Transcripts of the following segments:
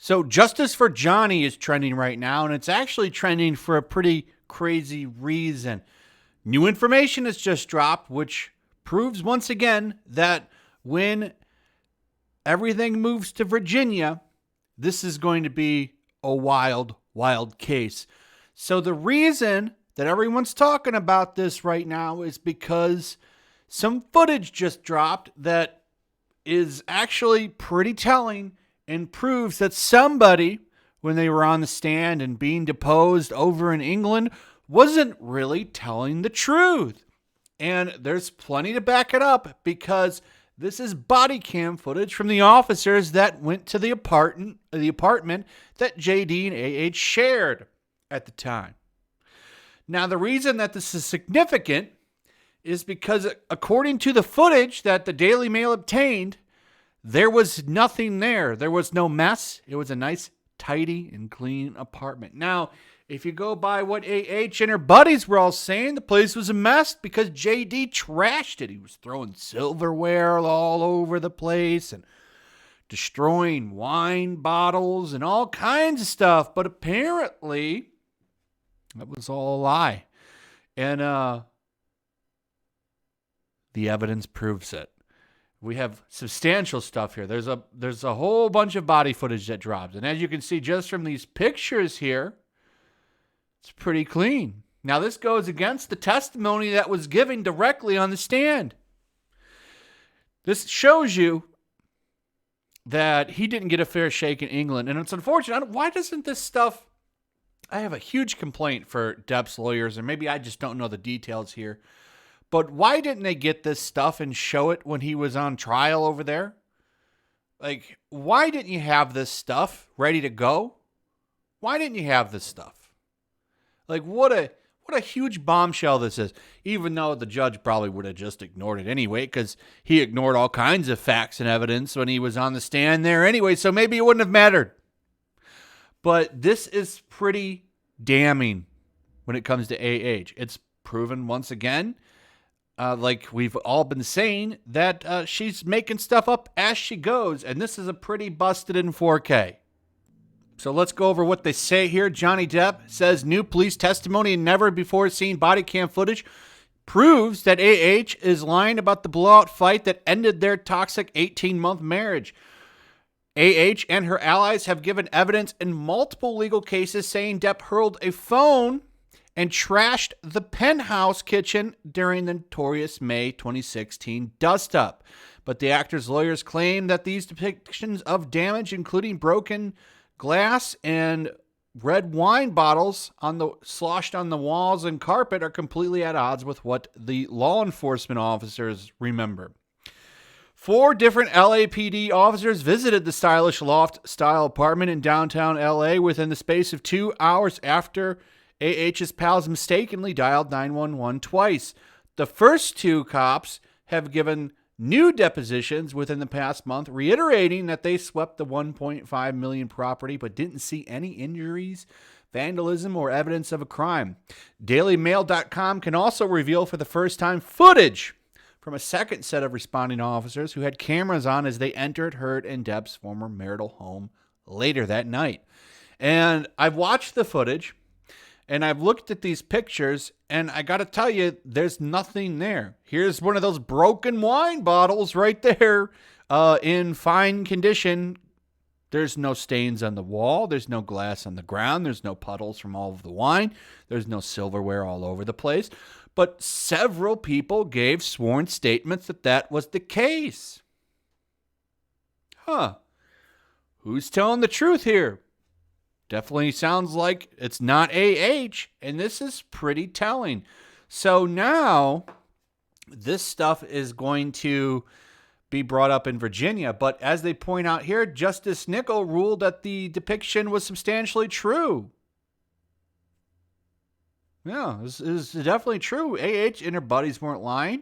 So justice for Johnny is trending right now, and it's actually trending for a pretty crazy reason. New information has just dropped, which proves once again that when everything moves to Virginia, this is going to be a wild, wild case. So the reason that everyone's talking about this right now is because some footage just dropped that is actually pretty telling and proves that somebody, when they were on the stand and being deposed over in England, wasn't really telling the truth. And there's plenty to back it up because this is body cam footage from the officers that went to the apartment that JD and AH shared at the time. Now, the reason that this is significant is because according to the footage that the Daily Mail obtained, there was nothing there. There was no mess. It was a nice, tidy, and clean apartment. Now, if you go by what AH and her buddies were all saying, the place was a mess because JD trashed it. He was throwing silverware all over the place and destroying wine bottles and all kinds of stuff. But apparently, that was all a lie. And the evidence proves it. We have substantial stuff here. There's a whole bunch of body footage that dropped. And as you can see just from these pictures here, it's pretty clean. Now, this goes against the testimony that was given directly on the stand. This shows you that he didn't get a fair shake in England. And it's unfortunate. Why doesn't this stuff... I have a huge complaint for Depp's lawyers, and maybe I just don't know the details here. But why didn't they get this stuff and show it when he was on trial over there? Like, why didn't you have this stuff ready to go? Why didn't you have this stuff? Like, what a huge bombshell this is. Even though the judge probably would have just ignored it anyway, because he ignored all kinds of facts and evidence when he was on the stand there anyway, so maybe it wouldn't have mattered. But this is pretty damning when it comes to AH. It's proven once again, like we've all been saying, that she's making stuff up as she goes. And this is a pretty busted in 4K. So let's go over what they say here. Johnny Depp says new police testimony and never before seen body cam footage proves that AH is lying about the blowout fight that ended their toxic 18-month marriage. AH and her allies have given evidence in multiple legal cases saying Depp hurled a phone and trashed the penthouse kitchen during the notorious May 2016 dust-up. But the actor's lawyers claim that these depictions of damage, including broken glass and red wine bottles sloshed on the walls and carpet, are completely at odds with what the law enforcement officers remember. 4 different LAPD officers visited the stylish loft-style apartment in downtown LA within the space of 2 hours after AH's pals mistakenly dialed 911 twice. The first 2 cops have given new depositions within the past month, reiterating that they swept the $1.5 million property but didn't see any injuries, vandalism, or evidence of a crime. DailyMail.com can also reveal for the first time footage from a second set of responding officers who had cameras on as they entered Heard and Depp's former marital home later that night. And I've watched the footage, and I've looked at these pictures, and I got to tell you, there's nothing there. Here's one of those broken wine bottles right there in fine condition. There's no stains on the wall. There's no glass on the ground. There's no puddles from all of the wine. There's no silverware all over the place. But several people gave sworn statements that that was the case. Who's telling the truth here? Definitely sounds like it's not AH, and this is pretty telling. So now this stuff is going to be brought up in Virginia, but as they point out here, Justice Nickel ruled that the depiction was substantially true. Yeah, this is definitely true. AH and her buddies weren't lying,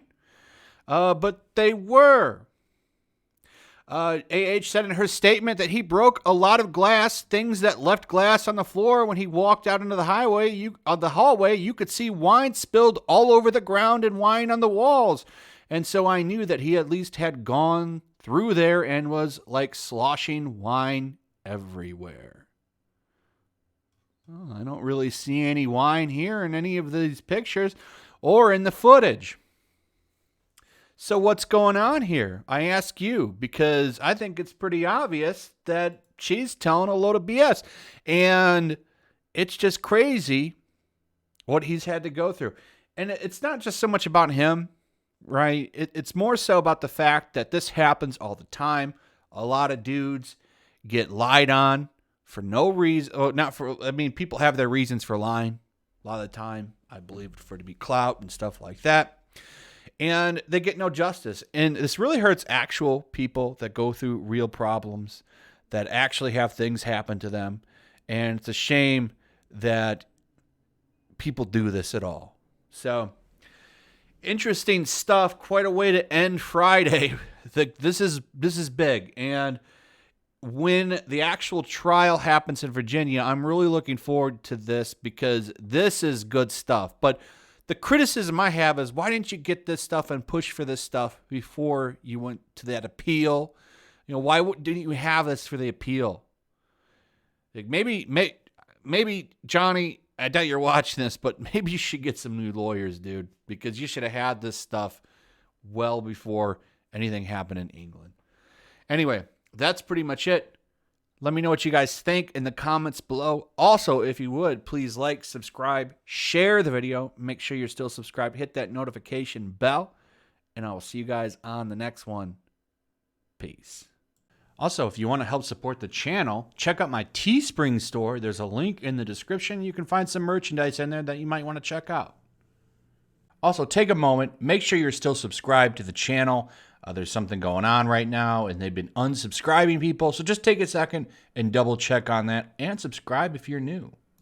but they were. AH said in her statement that he broke a lot of glass, things that left glass on the floor. When he walked out into the hallway, you could see wine spilled all over the ground and wine on the walls. And so I knew that he at least had gone through there and was like sloshing wine everywhere. Oh, I don't really see any wine here in any of these pictures or in the footage. So what's going on here? I ask you, because I think it's pretty obvious that she's telling a load of BS. And it's just crazy what he's had to go through. And it's not just so much about him, right? It's more so about the fact that this happens all the time. A lot of dudes get lied on for no reason. People have their reasons for lying a lot of the time. I believe for it to be clout and stuff like that. And they get no justice. And this really hurts actual people that go through real problems, that actually have things happen to them. And it's a shame that people do this at all. So, interesting stuff. Quite a way to end Friday. This is big. And when the actual trial happens in Virginia, I'm really looking forward to this, because this is good stuff. But the criticism I have is, why didn't you get this stuff and push for this stuff before you went to that appeal? Why didn't you have this for the appeal? Like maybe Johnny, I doubt you're watching this, but maybe you should get some new lawyers, dude, because you should have had this stuff well before anything happened in England. Anyway, that's pretty much it. Let me know what you guys think in the comments below. Also, if you would, please like, subscribe, share the video. Make sure you're still subscribed. Hit that notification bell, and I will see you guys on the next one. Peace. Also, if you want to help support the channel, check out my Teespring store. There's a link in the description. You can find some merchandise in there that you might want to check out. Also, take a moment. Make sure you're still subscribed to the channel. There's something going on right now, and they've been unsubscribing people. So just take a second and double check on that, and subscribe if you're new.